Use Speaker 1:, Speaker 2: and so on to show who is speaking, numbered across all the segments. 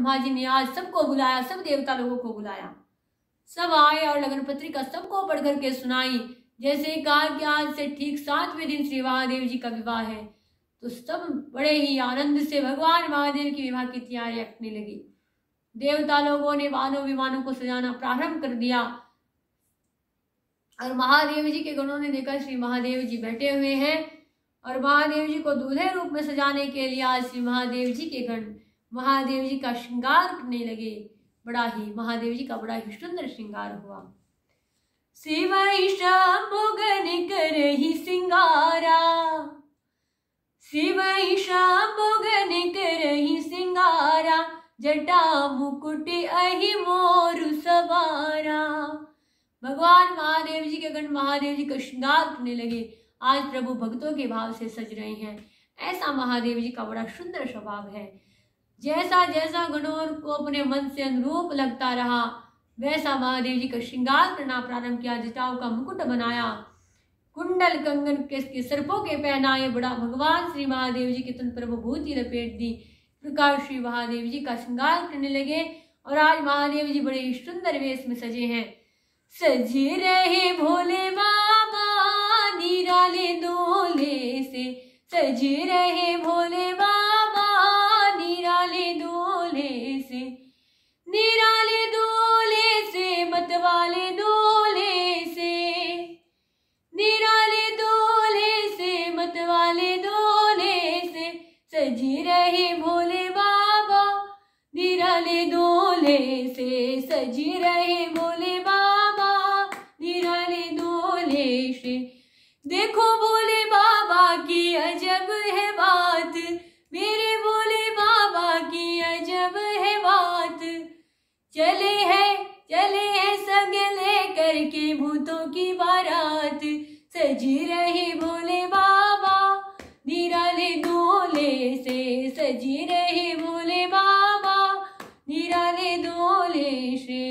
Speaker 1: ब्रह्मा जी ने आज सबको बुलाया, सब देवता लोगों को बुलाया, सब आए और लगन पत्रिका सबको पढ़ करके सुनाई। जैसे कहा कि आज से ठीक 7वें दिन श्री महादेव जी का विवाह है, तो सब बड़े ही आनंद से भगवान महादेव की विवाह की तैयारियां करने लगी। देवता लोगों ने वाहनों विमानों को सजाना प्रारंभ कर दिया और महादेव जी के गणों ने देखा श्री महादेव जी बैठे हुए हैं और महादेव जी को दूल्हे रूप में सजाने के लिए आज श्री महादेव जी के गण महादेव जी का श्रृंगार करने लगे। बड़ा ही महादेव जी का बड़ा ही सुंदर श्रृंगार हुआ। शिव शंभुगन करहि सिंगारा, शिव शंभुगन करहि सिंगारा, जटा मुकुट अहि मोरु सवारा। भगवान महादेव जी के गण महादेव जी का श्रृंगार करने लगे। आज प्रभु भक्तों के भाव से सज रहे हैं। ऐसा महादेव जी का बड़ा सुंदर स्वभाव है। जैसा जैसा गणों को अपने मन से अनुरूप लगता रहा, वैसा महादेव जी का श्रृंगार करना प्रारंभ किया। जटाओं का मुकुट बनाया, कुंडल कंगन के सर्पों के पहनाए, बड़ा भगवान श्री महादेव जी के तन पर विभूति लपेट दी। प्रकार श्री महादेव जी का श्रृंगार करने लगे और आज महादेव जी बड़े ही सुंदर वेश में सजे हैं। सजे रहे भोले बाबा निराले डोले से, सजे रहे भोले बाबा निराले डोले से, निराले डोले से मतवाले डोले से, निराले डोले से मतवाले डोले से, सजे रहे भोले बाबा निराले डोले से, सजे रहे भोले बाबा निराले डोले से। देखो भोले बाबा की अजब है बात, मेरे भोले बाबा की अजब है बात। चले हैं संग लेकर के भूतों की बारात, सजी रहे भोले बाबा निराले डोले से, सजी रहे भोले बाबा निराले डोले से।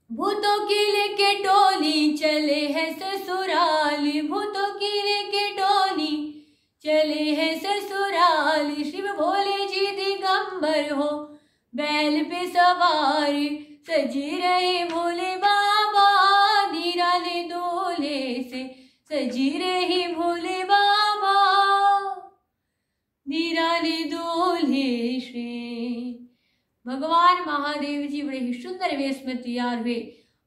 Speaker 1: भूतों की लेके टोली चले हैं ससुराल, भूतों की लेके टोली चले हैं ससुराल। शिव भोले जी दिगंबर हो बैल पे सवार, सजे रहे भोले बाबा निराले डोले से, सजे रहे भोले बाबा निराले डोले से। भगवान महादेव जी बड़े ही सुंदर वेश में तैयार हुए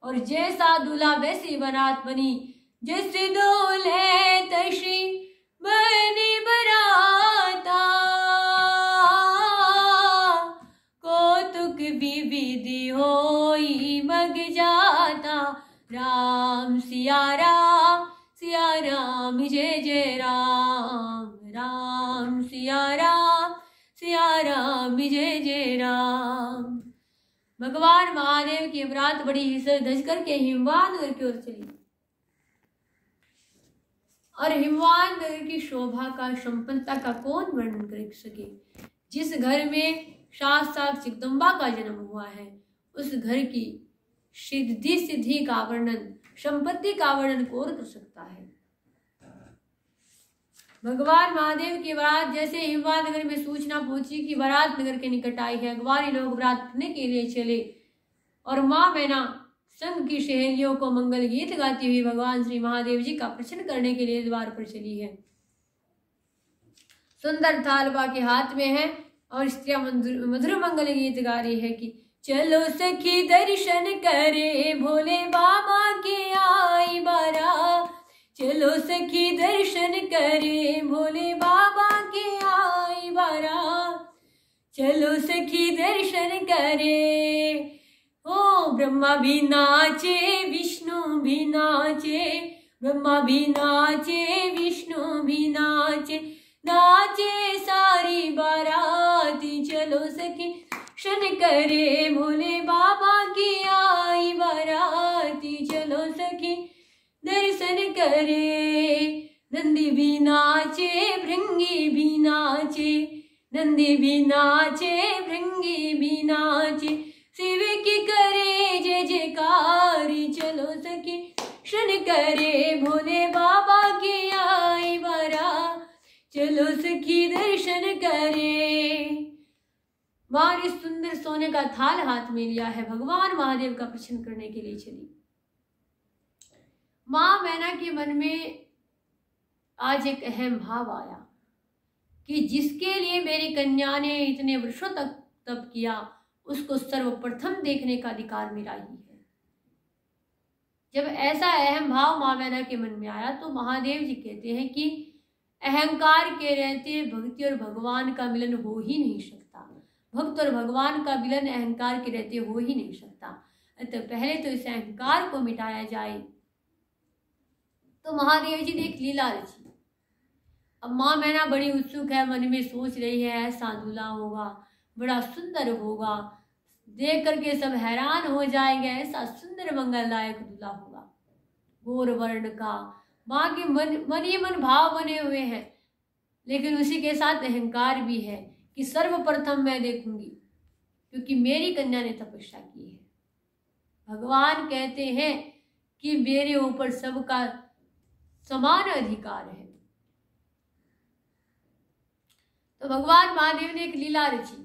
Speaker 1: और जैसा दूल्हा वैसी बारात बनी, जैसे दूल्हे तैसी बनी बराता। कौतुक विविधि होई मग जाता, राम सिया राम जय जय राम, राम सिया राम जय जय राम। भगवान महादेव की बारात बड़ी ही सज धज करके हिमवान नगर की ओर चली और हिमवान नगर की शोभा का संपन्नता का कौन वर्णन कर सके। जिस घर में साक्षात जगदम्बा का जन्म हुआ है, उस घर की सिद्धि का वर्णन, संपत्ति का वर्णन कौन कर सकता है। भगवान महादेव की बारात जैसे हिमवान नगर में सूचना पहुंची कि बारात नगर के निकट आई है, अगवारी लोग बारात करने के लिए चले और माँ मैना संघ की सहेलियों को मंगल गीत गाती हुई भगवान श्री महादेव जी का प्रश्न करने के लिए द्वार पर चली है। सुंदर थालवा के हाथ में है और स्त्रियां मधुर मंगल गीत गा रही है कि चलो सखी दर्शन करे भोले बाबा के आई बारात, चलो सखी दर्शन करे भोले बाबा के आई बारात, चलो सखी दर्शन करे। ओ ब्रह्मा भी नाचे विष्णु भी नाचे, ब्रह्मा भी नाचे विष्णु भी नाचे, नाचे सारी बाराती। चलो सखी दर्शन करे भोले बाबा की आई बाराती, चलो सखी दर्शन करे। नंदी भी नाचे भृंगी भी नाचे, नंदी भी नाचे भृंगी भी नाचे, शिव की करे जय जयकारी। चलो सखी दर्शन करे भोले बाबा की आई बारात, चलो सखी दर्शन करे। माँ ने सुंदर सोने का थाल हाथ में लिया है, भगवान महादेव का प्रश्न करने के लिए चली। माँ मैना के मन में आज एक अहम भाव आया कि जिसके लिए मेरी कन्या ने इतने वर्षों तक तप किया, उसको सर्वप्रथम देखने का अधिकार मेरा ही है। जब ऐसा अहम भाव माँ मैना के मन में आया तो महादेव जी कहते हैं कि अहंकार के रहते भक्ति और भगवान का मिलन हो ही नहीं सकता। भक्त और भगवान का मिलन अहंकार के रहते हो ही नहीं सकता। अतः पहले तो इस अहंकार को मिटाया जाए। तो महादेव जी ने एक लीला रची। अब माँ मैना बड़ी उत्सुक है, मन में सोच रही है ऐसा दूल्हा होगा, बड़ा सुंदर होगा, देख करके सब हैरान हो जाएंगे, ऐसा सुंदर मंगलदायक दूल्हा होगा, गोर वर्ण का। माँ के मन ही मन भाव बने हुए हैं, लेकिन उसी के साथ अहंकार भी है कि सर्वप्रथम मैं देखूंगी, क्योंकि मेरी कन्या ने तपस्या की है। भगवान कहते हैं कि मेरे ऊपर सबका समान अधिकार है। तो भगवान महादेव ने एक लीला रची,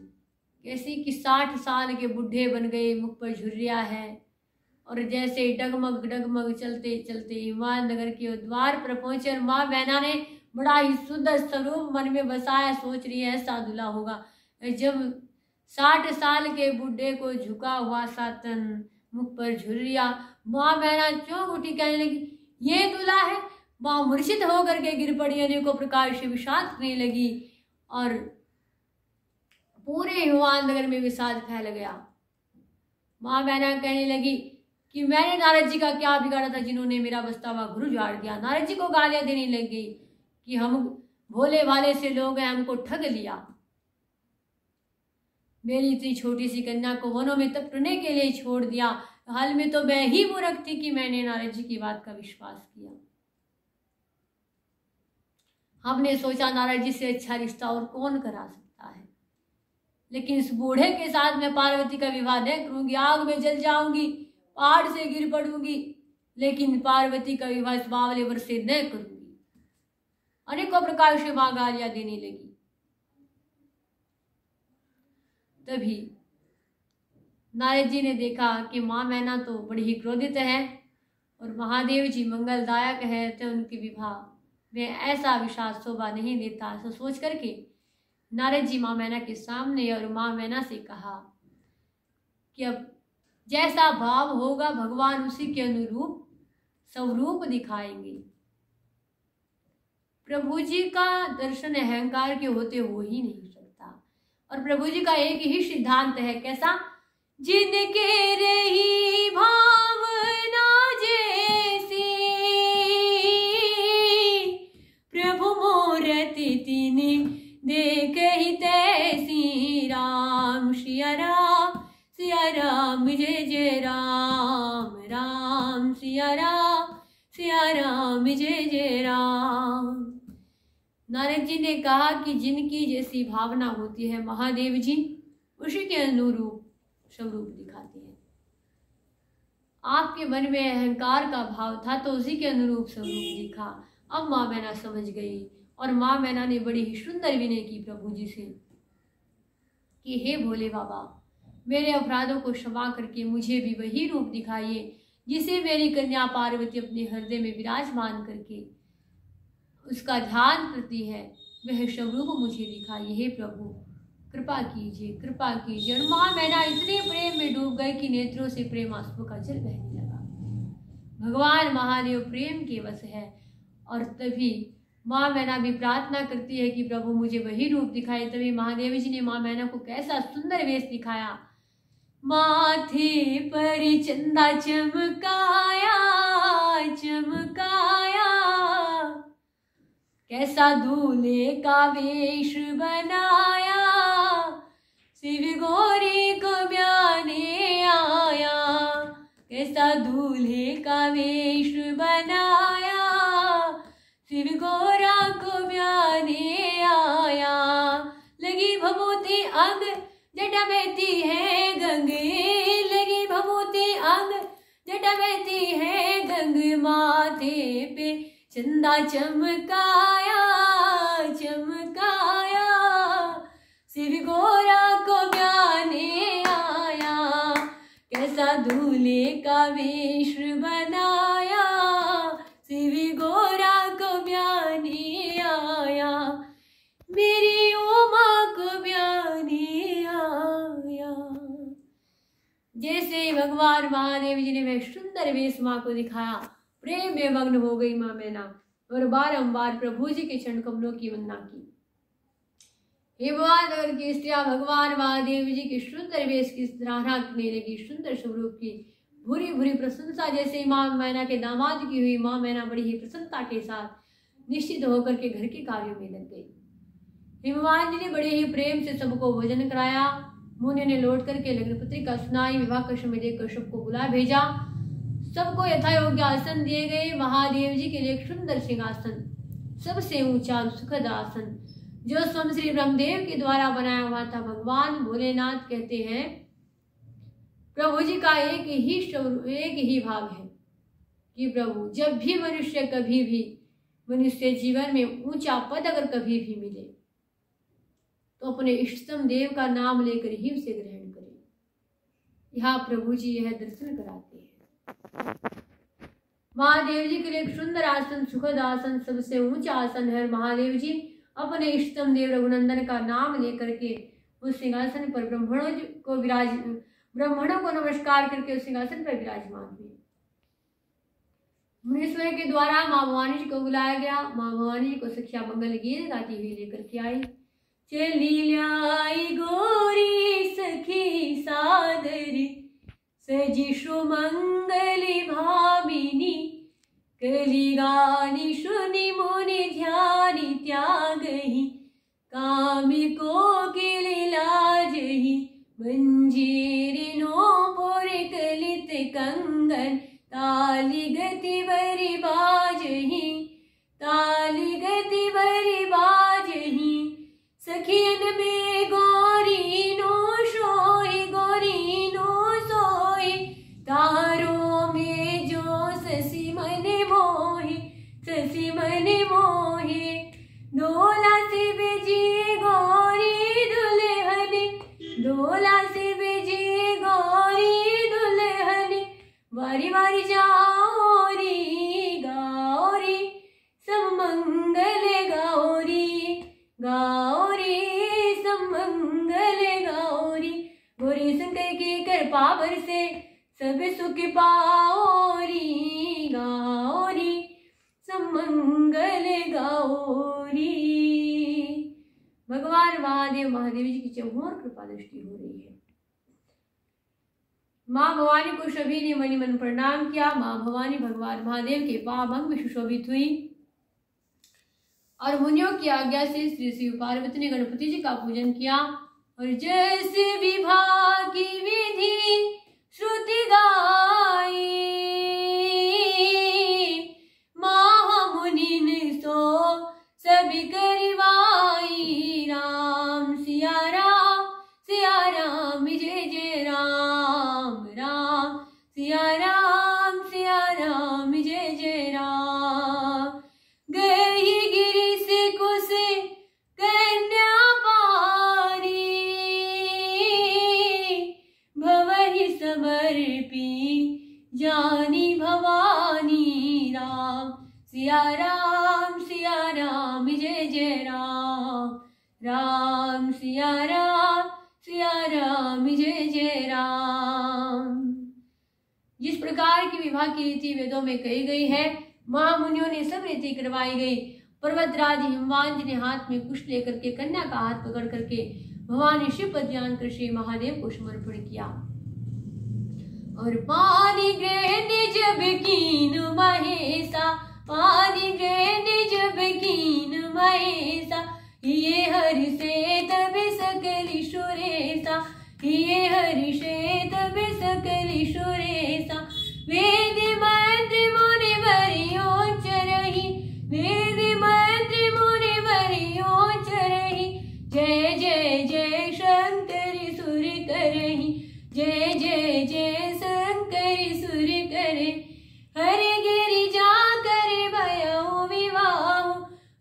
Speaker 1: कैसी कि 60 साल के बुढ़े बन गए, मुख पर झुर्रिया है, और जैसे डगमग डगमग चलते चलते हिमाल नगर के द्वार पर पहुंचे और माँ मैना ने बड़ा ही सुंदर स्वरूप मन में बसाया, सोच रही है ऐसा दूल्हा होगा। जब 60 साल के बुढ़े को झुका हुआ सा तन, मुख पर झुर्रिया, माँ मैना चौंक उठी, कहने लगी ये दूल्हा है। माँ मूर्छित होकर के गिर पड़ी, अनेकों प्रकार से विषाद करने लगी और पूरे हिमाल नगर में विषाद फैल गया। माँ मैना कहने लगी कि मैंने नारद जी का क्या बिगाड़ा था जिन्होंने मेरा बसता हुआ घर उजाड़ दिया। नारद जी को गालियां देने लग गई कि हम भोले भाले से लोग हैं, हमको ठग लिया। मेरी इतनी छोटी सी कन्या को वनों में तप करने के लिए छोड़ दिया। हाल में तो मैं ही मूर्ख थी कि मैंने नारद जी की बात का विश्वास किया। हमने सोचा नारद जी से अच्छा रिश्ता और कौन करा सकता है, लेकिन इस बूढ़े के साथ मैं पार्वती का विवाह न करूंगी, आग में जल जाऊंगी, पहाड़ से गिर पड़ूंगी, लेकिन पार्वती का विवाह इस बावले वर्ष से न करूंगी। अनेकों प्रकार से मां गालियां देने लगी। तभी नारद जी ने देखा कि माँ मैना तो बड़ी ही क्रोधित है और महादेव जी मंगलदायक है, तो उनके विवाह में ऐसा विषाद शोभा नहीं देता। ऐसा सोच करके नारद जी माँ मैना के सामने और माँ मैना से कहा कि अब जैसा भाव होगा भगवान उसी के अनुरूप स्वरूप दिखाएंगे। प्रभु जी का दर्शन अहंकार के होते हो ही नहीं सकता, और प्रभु जी का एक ही सिद्धांत है, कैसा? जिनके रही भावना जैसी, प्रभु मूर्ति तिनि देख ही तैसी। राम सिया राम जय जय राम, राम सिया राम जय जय राम। नारद जी ने कहा कि जिनकी जैसी भावना होती है महादेव जी उसी के अनुरूप स्वरूप दिखाते हैं। आपके मन में अहंकार का भाव था तो उसी के अनुरूप स्वरूप दिखा। अब माँ मैना समझ गई और माँ मैना ने बड़ी ही सुंदर विनय की प्रभु जी से कि हे भोले बाबा, मेरे अपराधों को क्षमा करके मुझे भी वही रूप दिखाइए जिसे मेरी कन्या पार्वती अपने हृदय में विराजमान करके उसका ध्यान करती है, वह स्वरूप मुझे दिखाइए। हे प्रभु कृपा कीजिए, कृपा कीजिए। और माँ मैना इतने प्रेम में डूब गए कि नेत्रों से प्रेमाश्रु का जल बहने लगा। भगवान महादेव प्रेम के वश है। और तभी माँ मैना भी प्रार्थना करती है कि प्रभु मुझे वही रूप दिखाए। तभी महादेव जी ने माँ मैना को कैसा सुंदर वेश दिखाया। माथे पर चंदा चमकाया चमकाया, कैसा दूल्हे का वेश बनाया, शिव गौरी को ब्याने आया। कैसा दूल्हे का वेश बनाया, शिव गौरा को ब्याने आया। लगी भभूति अंग जटा बहती है गंगे, लगी भभूति अंग जटा बहती है गंग। माथे पे चंदा चमकाया चमकाया, शिव गौरा को ब्याह का वेश बनाया, शिव गोरा को ब्याने आया, मेरी उमा को ब्याने आया। जैसे भगवान महादेव जी ने वह सुंदर वेश माँ को दिखाया, प्रेम में मग्न हो गई माँ मैना और बारंबार प्रभु जी के चरण कमलों की वंदना की। हिमवान नगर की स्त्रियां भगवान महादेव जी के सुंदर वेश की सराहना करने लगी, सुंदर स्वरूप की भूरी भूरी प्रशंसा। जैसे माँ मैना के दामाद की हुई, माँ मैना बड़ी ही प्रसन्नता के साथ निश्चित होकर के घर के कार्यों में लग गई। हिमवान जी ने बड़े ही प्रेम से सबको भोजन कराया। मुनि ने लौट करके लग्न पत्रिका सुनाई, विवाह का समय देखकर सबको बुला भेजा। सबको यथा योग्य आसन दिए गए। महादेव जी के लिए एक सुंदर सिंहासन, सबसे ऊंचा सुखद आसन, जो स्वयं श्री ब्रह्मदेव के द्वारा बनाया हुआ था। भगवान भोलेनाथ कहते हैं प्रभु जी का एक ही भाव है कि प्रभु जब भी मनुष्य कभी भी मनुष्य जीवन में ऊंचा पद अगर कभी भी मिले तो अपने इष्टतम देव का नाम लेकर ही उसे ग्रहण करें। यहाँ प्रभु जी यह दर्शन कराते हैं। महादेव जी के लिए एक सुंदर आसन, सुखद आसन, सबसे ऊंचा आसन है। महादेव जी अपने इष्टतम देव रघुनंदन का नाम लेकर के उस सिंहासन पर ब्राह्मणों को नमस्कार करके उस सिंहासन पर विराजमान हुए। मुनीश्वर के द्वारा माँ भवानी जी को बुलाया गया। माँ भवानी जी को सखिया मंगल गीत गाती हुई लेकर के आई। चली लाई गोरी सखी सादरी, सजी सुमंगली भामिनी, कली गानी सुनी मुनि ध्यानी त्यागही, कामी कोकिल लाजही, मंजीरी नूपुर कलित कंगन, ताली गति बरी बाजही, ताली गति बरी बाजही, सखियन में गोरी नो सोई, गोरी नो सोई, तारों में जो शशि मन मोहे, शशि मन मोहे, डोला से बेजी गौरी दुल्हन, डोला से बेजी गौरी दुल्हन, वारी वारी जाओरी गौरी, सब मंगल गौरी, गौरी सब मंगल गौरी, गौरी शंकर की कृपा बरसे सब सुख पाओरी, गौरी सब मंगल गौरी। भगवान महादेव जी की चहुओर कृपा दृष्टि हो रही है। माँ भवानी को सभी ने मणि मन प्रणाम किया। माँ भवानी भगवान महादेव के पावंग में सुशोभित हुई और मुनियों की आज्ञा से श्री शिव पार्वती ने गणपति जी का पूजन किया और जैसे विवाह की विधि श्रुति गाई, महामुनि ने सो सभी करवाई, राम सिया राम, सिया राम जय जय राम, राम सिया राम, सिया राम जय जय राम। गई गिरी से कुश कन्या पारी, भवहि समर्पी जानी भवानी, राम सिया राम, सिया राम जय जय राम, राम सिया राम, सिया राम जय जय राम। जिस प्रकार की विवाह की रीति वेदों में कही गई है, महामुनियों ने सब रीति करवाई गई। पर्वतराज हिमवान जी ने हाथ में कुश लेकर के कन्या का हाथ पकड़ करके भवानी शिव पद ध्यान कर श्री महादेव को समर्पण किया और पानी ग्रहण जब कीन महेशा, पानी ग्रहण जब कीन महेशा, ये हरि से तब सकली सुरेशा, ये हरि से तब सकली सुरेशा। वेद मंत्र मुनि वरियो चरही, वेद मंत्र मुनि वरियो चरही, जय जय जय शंकर सुर करही, जय जय जय शंकर सुर करे। हरे गिरि जा कर भयो विवाह,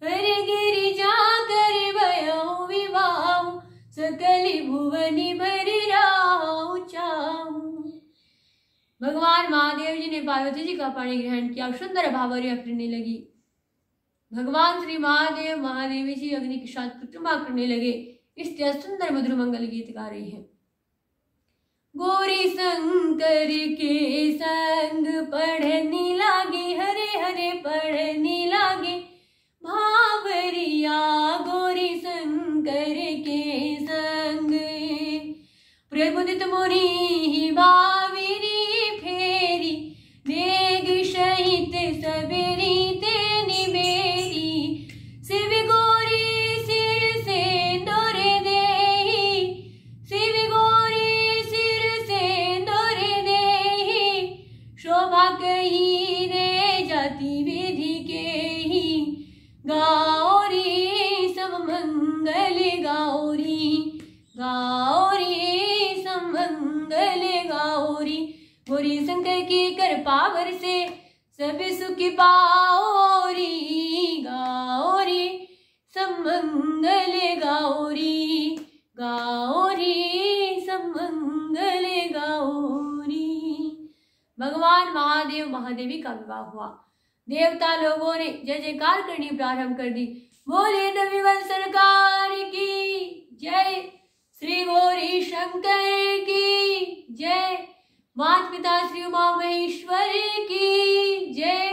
Speaker 1: हरे गिरि जा कर भयो विवाह, सकल भुवनि भरि राहु चाहु। भगवान महादेव जी ने पार्वती जी का पाणी ग्रहण किया, सुंदर भावरिया करने लगी। भगवान श्री महादेव जी अग्नि के साथ प्रतिमा करने लगे। इस तरह सुंदर मधुर मंगल गीत गा रही हैं। गौरी शंकर के संग पढ़ने लागे, हरे हरे पढ़ने लागे भावरिया, गौरी शंकर के संग प्रबुदित मुनि बाविरी फेरी, देग सहित सबेरी ते निबेरी, शिव गौरी सिर सिंदूर देहि, शिव गौरी सिर सिंदूर देहि, शोभा कही रे जाति विधि केहि, गौरी सब मंगल गौरी, गौरी सब मंगल गौरी, गौरी शंकर की कर पावर से सब सुख पाओरी, गौरी सब मंगल गौरी, गौरी सब मंगल गौरी। भगवान महादेवी का विवाह हुआ। देवता लोगों ने जय जयकार करनी प्रारंभ कर दी। बोले नवयुगल सरकार की जय, श्री गौरी शंकर की जय, माता पिता श्री उमा महेश्वर की जय,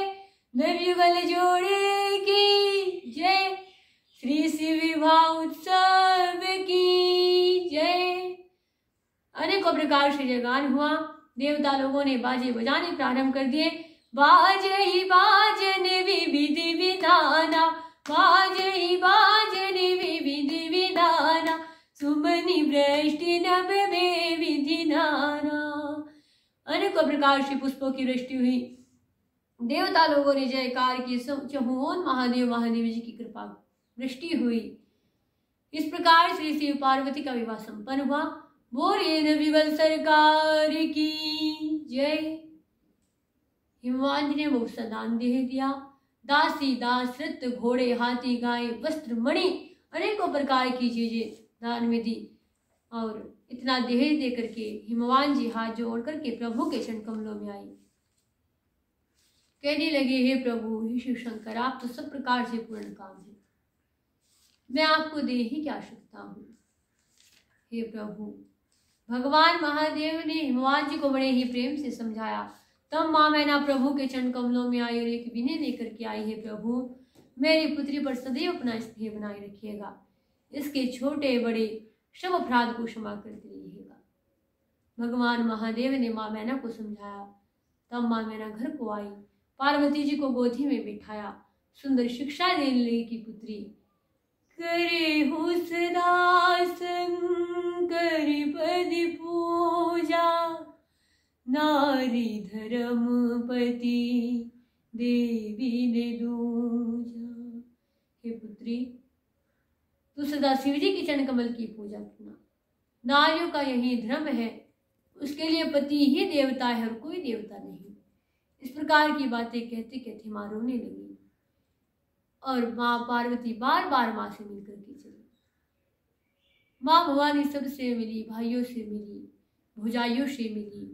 Speaker 1: नवयुगल जोड़े की जय, श्री शिव विवाह उत्सव की जय। अनेकों प्रकार से जयगान हुआ। देवता लोगों ने बाजे बजाने प्रारंभ कर दिए। बाजहि बाजन विविधि विधाना, बाजहि बाजन विविधि विधाना, सुमनि वृष्टि नभ में विधि नाना। अनेकों प्रकार से पुष्पों की वृष्टि हुई। देवता लोगों ने जयकार की। चहुओं महादेव जी की कृपा वृष्टि हुई। इस प्रकार श्री शिव पार्वती का विवाह संपन्न हुआ। बोले नवयुगल सरकार की जय। हिमवान जी ने बहुत सा दान दे दिया। दासी दास रत्न घोड़े हाथी गाय वस्त्र मणि अनेकों प्रकार की चीजें दान में दी। और इतना दहेज दे करके हिमवान जी हाथ जोड़ करके प्रभु के चरण कमलों में आई। कहने लगे, हे प्रभु, हे शिव शंकर, आप तो सब प्रकार से पूर्ण काम है, मैं आपको दे ही क्या सकता हूँ। हे प्रभु, भगवान महादेव ने हिमवान जी को बड़े ही प्रेम से समझाया। तब माँ मैना प्रभु के चरण कमलों में आई और एक विनय लेकर के आई, हे प्रभु, मेरी पुत्री पर सदैव अपना स्नेह बनाए रखिएगा, इसके छोटे बड़े सब अपराध को क्षमा करते रहिएगा। भगवान महादेव ने माँ मैना को समझाया। तब माँ मैना घर को आई, पार्वती जी को गोदी में बिठाया, सुंदर शिक्षा देने लगी कि पुत्री, करे हो सदा शंकर पद पूजा, नारी धर्मपति देवी ने दूजा। हे पुत्री, तू सदा शिव जी की चरण कमल की पूजा करना। नारियों का यही धर्म है, उसके लिए पति ही देवता है और कोई देवता नहीं। इस प्रकार की बातें कहते कहते माँ रोने लगी और माँ पार्वती बार बार माँ से मिलकर के चली। माँ भवानी सबसे मिली, भाइयों से मिली, भुजाइयों से मिली,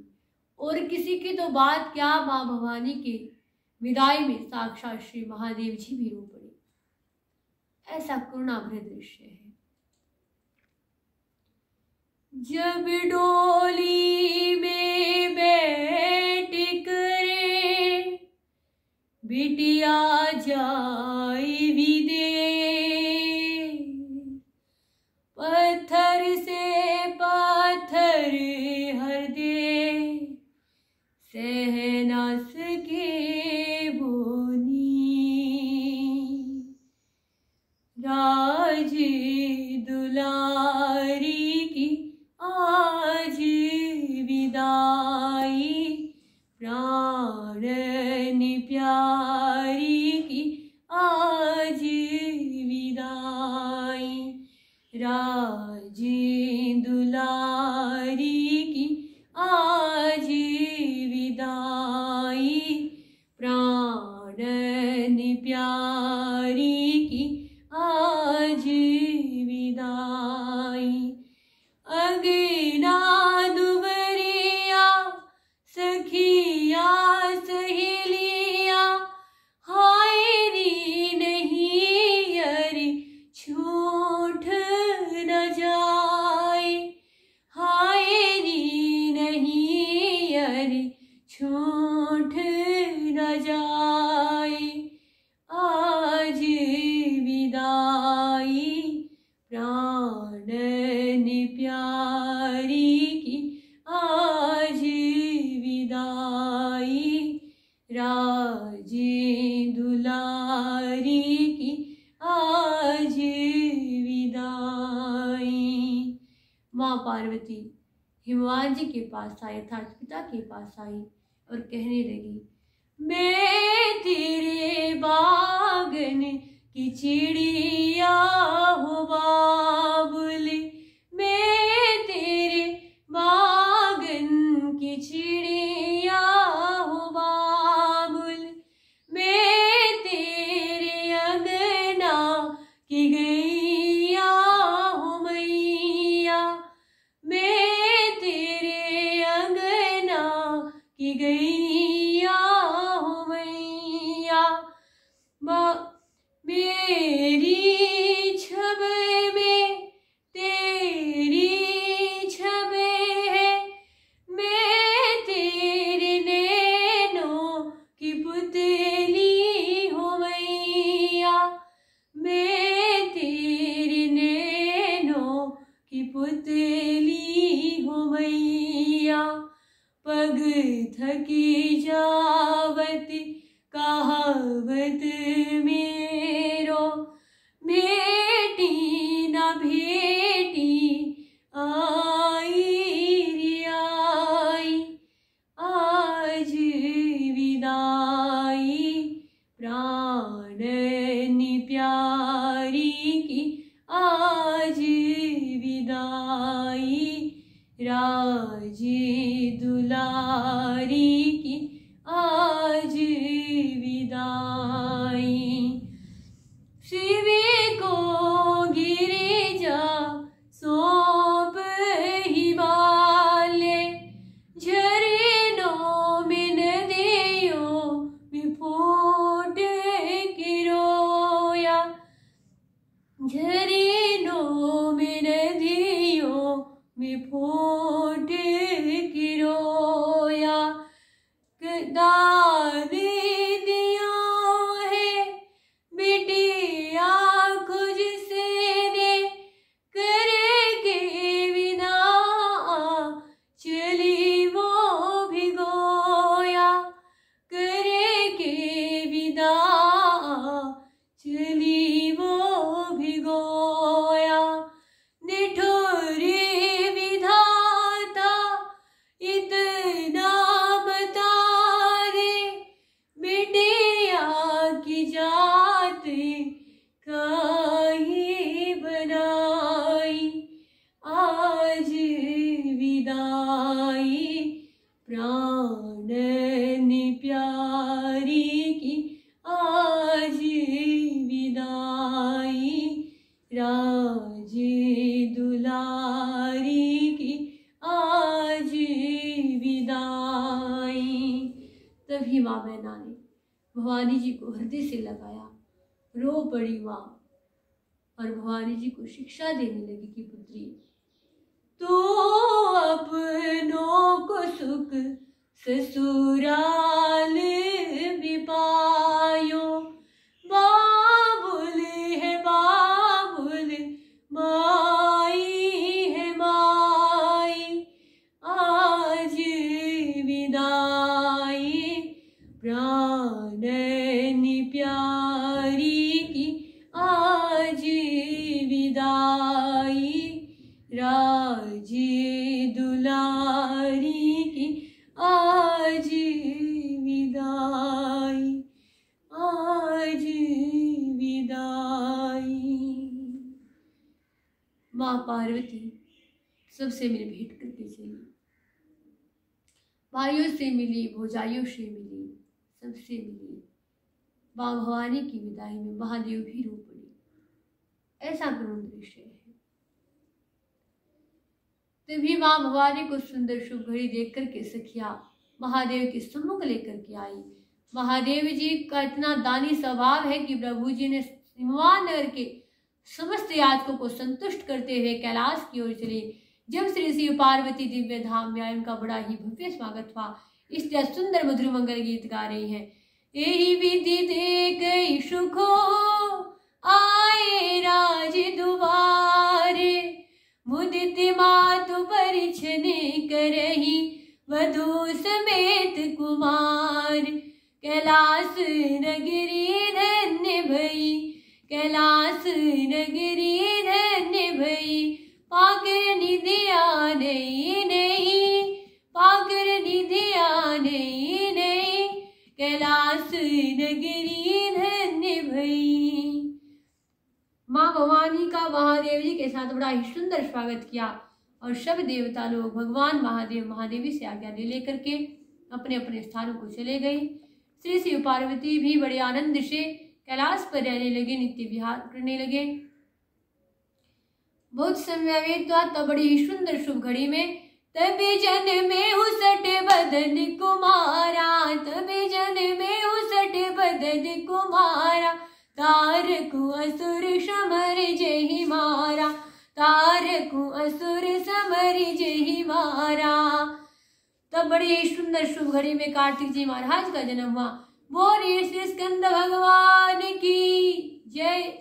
Speaker 1: और किसी की तो बात क्या, माँ भवानी के विदाई में साक्षात श्री महादेव जी भी रो पड़े। ऐसा करुणाभरे दृश्य है। जब डोली में बैठ करे बिटिया जाए विदे, पत्थर से पत्थर हर दे, सह न सके बोनी, राज दुलारी की आज विदाई, प्राणन प्यारी की पार्वती हिमवान जी के पास आई, अर्थात पिता के पास आई और कहने लगी, मैं तेरे बागन की चिड़िया हूँ बाबुल, मैं तेरे बागन की चिड़िया हूँ बाबुल, मैं तेरे अंगना की गैया हूँ मैया, मैं तेरे अंगना की गैया हूँ मैया, मेरी छब में तेरी छब है, मैं तेरे नैनों की पुतली हूँ मैया, मैं तेरे नैनों की पुतली हूँ मैया, पग थकी जावत कहावत मेरो, भेटी न भेटी आई रे आई, आज विदाई प्राणन प्यारी की, आज विदाई राज दुलारी की, आज विदाई, शिवे को गिरिजा सौंप ही बाले, झरनों में नदियों में फूट के रोया, झरनों में नदियों में फूट के रोया, दान दिया है बिटिया खुद से ने, करके विदा चली वो भिगोया, करके विदा चली वो भिगोया, निठुरी विधाता इतना बता दे, बिटिया की जात काहे बनाई, आज विदाई प्राणन प्यारी की, आज विदाई राज दुलारी की, आज विदाई। तभी माँ मैना ने भवानी जी को हृदय से लगाया, रो पड़ी माँ और भवानी जी को शिक्षा देने लगी कि पुत्री, तो अपनों को सुख ससुराल भी पायो, बाबुल है बाबुल माई है माई, आज विदाई प्राणन प्यारी की, आज विदाई राज दुलारी की, आज विदाई, आज विदाई। माँ पार्वती सबसे मिल भेंट करके चली, भाइयों से मिली, भौजाइयों से मिली, सबसे मिली। माँ भवानी की विदाई में महादेव भी रो पड़े। ऐसा करुण दृश्य है। तभी माँ भवानी को सुंदर शुभ घड़ी देख करके सखिया महादेव के सम्मुख लेकर के आई। महादेव जी का इतना दानी स्वभाव है कि प्रभु जी ने हिमवान नगर के समस्त याचकों को संतुष्ट करते हुए कैलाश की ओर चले। जब श्री शिव पार्वती दिव्य धाम में आए, उनका बड़ा ही भव्य स्वागत हुआ। इसलिए सुंदर मधुर मंगल गीत गा रही है। यही विधि दे गई सुखो आए राज दुआरे, मुदित मातु परिछने करही वधु समेत कुमार। कैलाश नगरी धन्य भई, कैलाश नगरी धन्य भई, पाकर निधि निधिया नहीं नहीं, पाकर निधिया नहीं नहीं, कैलाश नगरी धन्य भई। माँ भवानी का महादेव जी के साथ बड़ा ही सुंदर स्वागत किया और सब देवता लोग भगवान महादेव महादेवी से आज्ञा लेकर के अपने अपने स्थानों को चले गए। श्री शिव पार्वती भी बड़े आनंद से कैलाश पर रहने लगे, नित्य विहार करने लगे। बहुत समय बीता तब बड़ी ही सुंदर शुभ घड़ी में तभी जन में हुसट बदन कुमारा, तभी जन में हुसट बदन कुमारा, तारकु असुर समर जही मारा, तारकु असुर समर जही मारा। तब बड़ी सुंदर शुभ घड़ी में कार्तिक जी महाराज का जन्म हुआ। बोलिए श्री स्कंद भगवान की जय।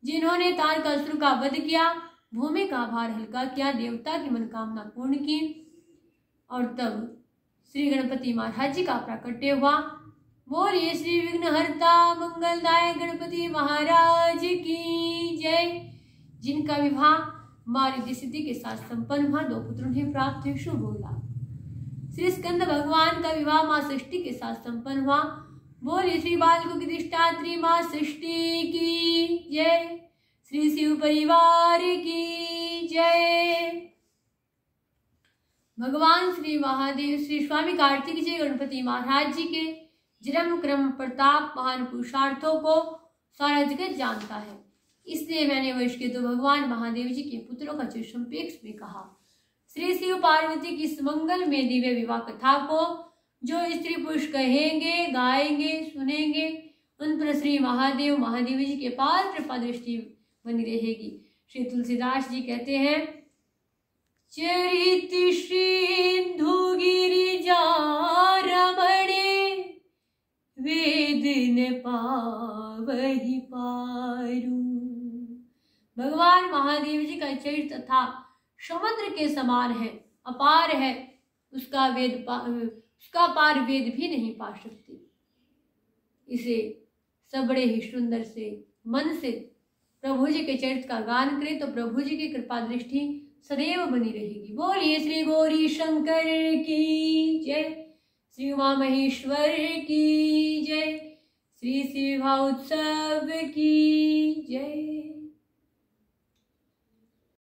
Speaker 1: जिन्होंने तारकासुर का वध किया, भूमि का भार हल्का किया, देवता की मनोकामना पूर्ण की, और तब श्री गणपति महाराज जी का प्राकट्य हुआ। बोलिए श्री विघ्नहर्ता मंगलदायक गणपति महाराज की जय। जिनका विवाह माँ रिद्धि सिद्धि के साथ संपन्न हुआ, 2 पुत्रों ने प्राप्त हुए, शुभ होगा। श्री स्कंद भगवान का विवाह माँ षष्ठी के साथ संपन्न हुआ। बोलिए श्री बालको की अधिष्ठात्री माँ षष्ठी की जय। श्री शिव परिवार की जय। भगवान श्री महादेव श्री स्वामी कार्तिक जी गणपति महाराज जी के जन्म क्रम प्रताप महान पुरुषार्थों को सारा जगत जानता है, इसलिए मैंने वर्ष के 2 भगवान महादेव जी के पुत्रों का चिरसंपेक्ष में कहा। श्री शिव पार्वती की इस मंगल में दिव्य विवाह कथा को जो स्त्री पुरुष कहेंगे, गाएंगे, सुनेंगे, उन पर श्री महादेव महादेवी जी के पार कृपा दृष्टि बनी रहेगी। श्री तुलसीदास जी कहते हैं, चरित सिंधु गिरिजा रमणे, वेद न पावहि पारू। भगवान महादेव जी का चरित्र तथा समुद्र के समान है, अपार है, उसका पार वेद भी नहीं पा सकते। इसे सब बड़े ही सुंदर से मन से प्रभु जी के चरित्र का गान करें तो प्रभु जी की कृपा दृष्टि सदैव बनी रहेगी। बोलिए श्री गौरी शंकर की जय, श्री उमा महेश्वर की जय, श्री शिव उत्सव की जय।